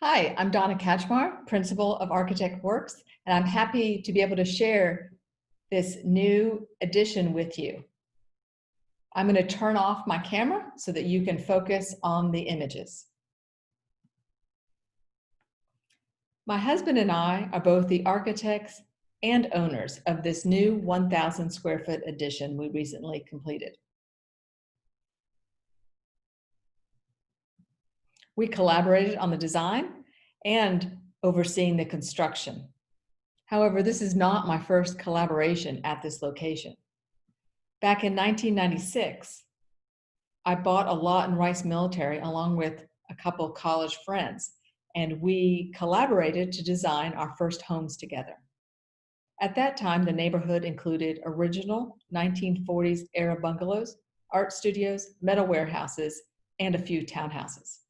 Hi, I'm Donna Kachmar, Principal of Architect Works, and I'm happy to be able to share this new addition with you. I'm going to turn off my camera so that you can focus on the images. My husband and I are both the architects and owners of this new 1,000 square foot addition we recently completed. We collaborated on the design and overseeing the construction. However, this is not my first collaboration at this location. Back in 1996, I bought a lot in Rice Military along with a couple college friends, and we collaborated to design our first homes together. At that time, the neighborhood included original 1940s era bungalows, art studios, metal warehouses, and a few townhouses.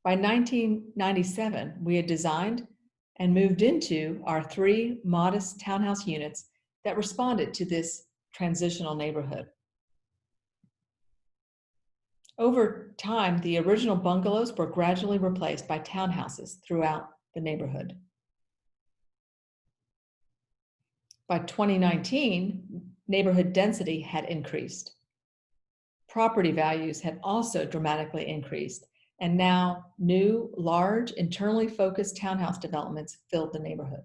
By 1997, we had designed and moved into our 3 modest townhouse units that responded to this transitional neighborhood. Over time, the original bungalows were gradually replaced by townhouses throughout the neighborhood. By 2019, neighborhood density had increased. Property values had also dramatically increased, and now new, large, internally focused townhouse developments filled the neighborhood.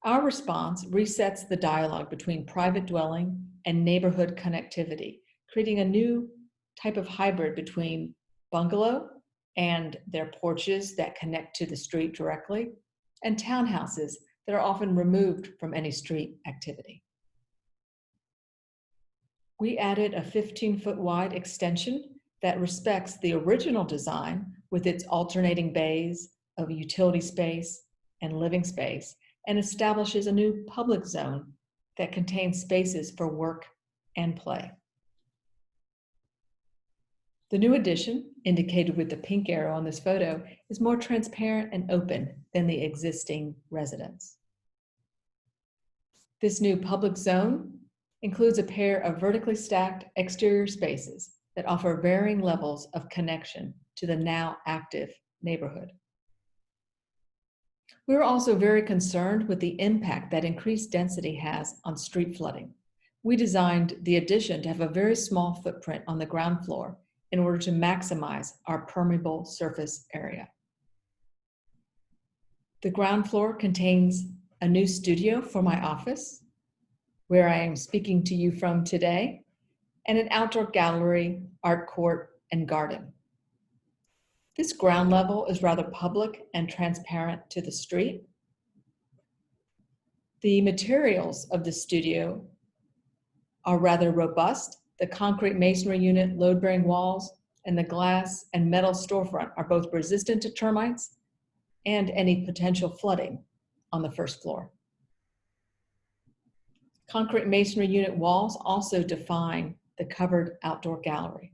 Our response resets the dialogue between private dwelling and neighborhood connectivity, creating a new type of hybrid between bungalow and their porches that connect to the street directly, and townhouses that are often removed from any street activity. We added a 15-foot wide extension that respects the original design with its alternating bays of utility space and living space, and establishes a new public zone that contains spaces for work and play. The new addition, indicated with the pink arrow on this photo, is more transparent and open than the existing residence. This new public zone includes a pair of vertically stacked exterior spaces that offer varying levels of connection to the now active neighborhood. We were also very concerned with the impact that increased density has on street flooding. We designed the addition to have a very small footprint on the ground floor in order to maximize our permeable surface area. The ground floor contains a new studio for my office, where I am speaking to you from today, and an outdoor gallery, art court, and garden. This ground level is rather public and transparent to the street. The materials of the studio are rather robust. The concrete masonry unit, load-bearing walls, and the glass and metal storefront are both resistant to termites and any potential flooding on the first floor. Concrete masonry unit walls also define the covered outdoor gallery.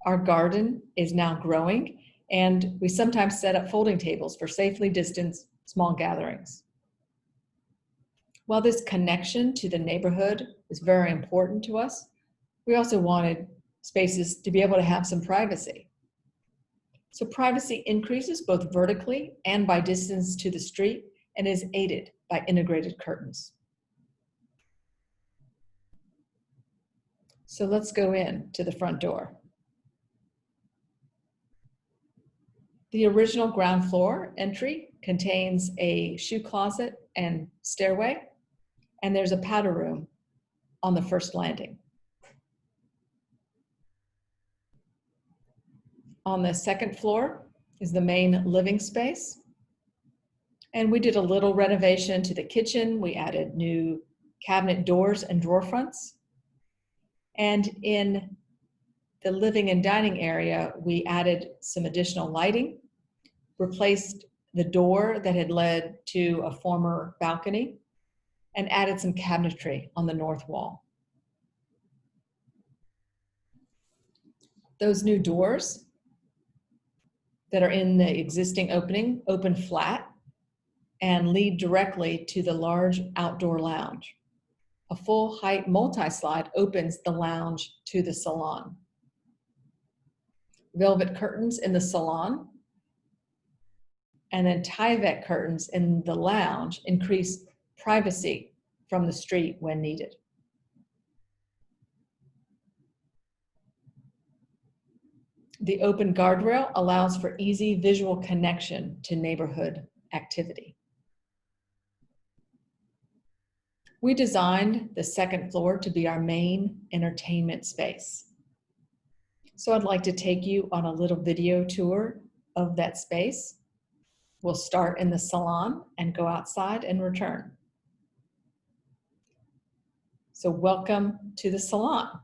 Our garden is now growing, and we sometimes set up folding tables for safely distanced small gatherings. While this connection to the neighborhood is very important to us, we also wanted spaces to be able to have some privacy. So privacy increases both vertically and by distance to the street, and is aided by integrated curtains. So let's go in to the front door. The original ground floor entry contains a shoe closet and stairway, and there's a powder room on the first landing. On the second floor is the main living space, and we did a little renovation to the kitchen. We added new cabinet doors and drawer fronts, and in the living and dining area, we added some additional lighting, replaced the door that had led to a former balcony, and added some cabinetry on the north wall. Those new doors that are in the existing opening open flat and lead directly to the large outdoor lounge. A full height multi-slide opens the lounge to the salon. velvet curtains in the salon, and then Tyvek curtains in the lounge increase privacy from the street when needed. The open guardrail allows for easy visual connection to neighborhood activity. We designed the second floor to be our main entertainment space. So I'd like to take you on a little video tour of that space. We'll start in the salon and go outside and return. So welcome to the salon.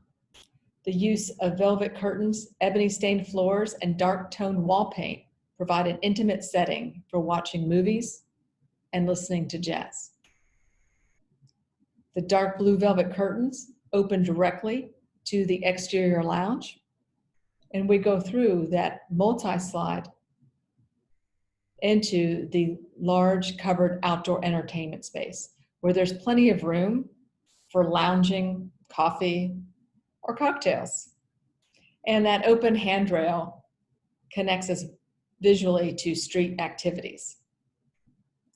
The use of velvet curtains, ebony stained floors, and dark toned wall paint provide an intimate setting for watching movies and listening to jazz. The dark blue velvet curtains open directly to the exterior lounge, and we go through that multi-slide into the large covered outdoor entertainment space where there's plenty of room for lounging, coffee, or cocktails. And that open handrail connects us visually to street activities.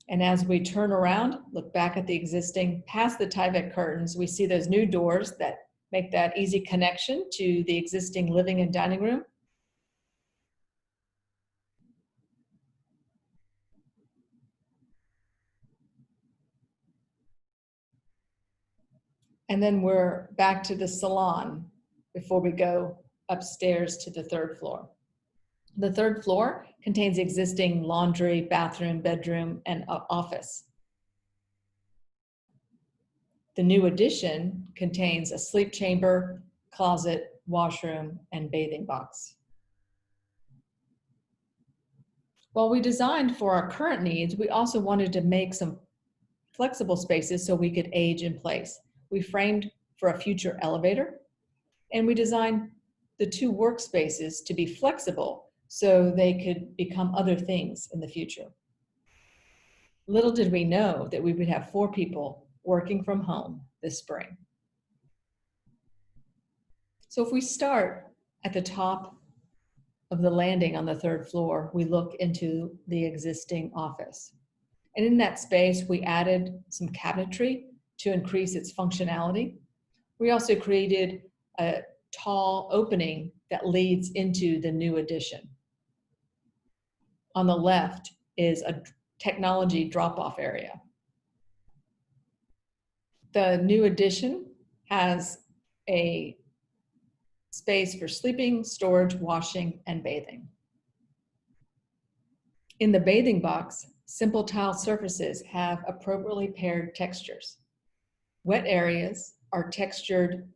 And as we turn around, look back at the existing, past the Tyvek curtains, we see those new doors that make that easy connection to the existing living and dining room. And then we're back to the salon before we go upstairs to the third floor. The third floor contains existing laundry, bathroom, bedroom, and office. The new addition contains a sleep chamber, closet, washroom, and bathing box. While we designed for our current needs, we also wanted to make some flexible spaces so we could age in place. We framed for a future elevator, and we designed the two workspaces to be flexible so they could become other things in the future. Little did we know that we would have 4 people working from home this spring. So if we start at the top of the landing on the third floor, we look into the existing office. And in that space, we added some cabinetry to increase its functionality. We also created a tall opening that leads into the new addition. On the left is a technology drop-off area. The new addition has a space for sleeping, storage, washing, and bathing. In the bathing box, simple tile surfaces have appropriately paired textures. Wet areas are textured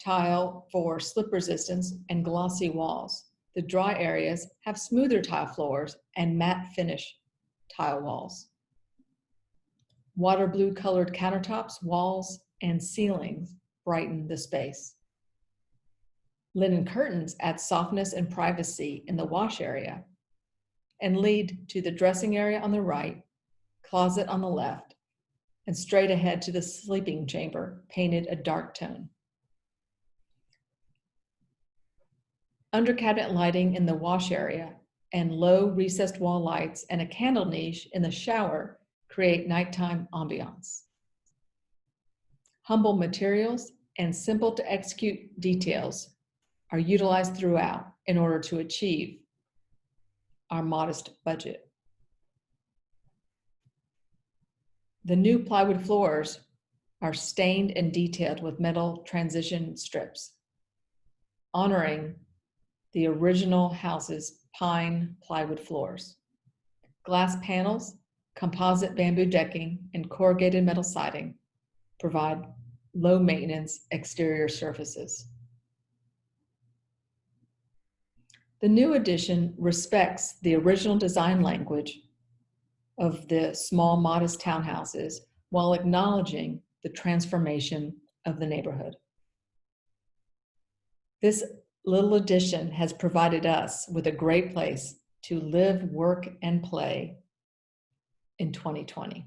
tile for slip resistance and glossy walls. The dry areas have smoother tile floors and matte finish tile walls. Water blue colored countertops, walls, and ceilings brighten the space. Linen curtains add softness and privacy in the wash area and lead to the dressing area on the right, closet on the left, and straight ahead to the sleeping chamber, painted a dark tone. Under cabinet lighting in the wash area and low recessed wall lights and a candle niche in the shower create nighttime ambiance. Humble materials and simple to execute details are utilized throughout in order to achieve our modest budget. The new plywood floors are stained and detailed with metal transition strips, honoring the original house's pine plywood floors. Glass panels, composite bamboo decking, and corrugated metal siding provide low maintenance exterior surfaces. The new addition respects the original design language of the small, modest townhouses while acknowledging the transformation of the neighborhood. This little addition has provided us with a great place to live, work, and play in 2020.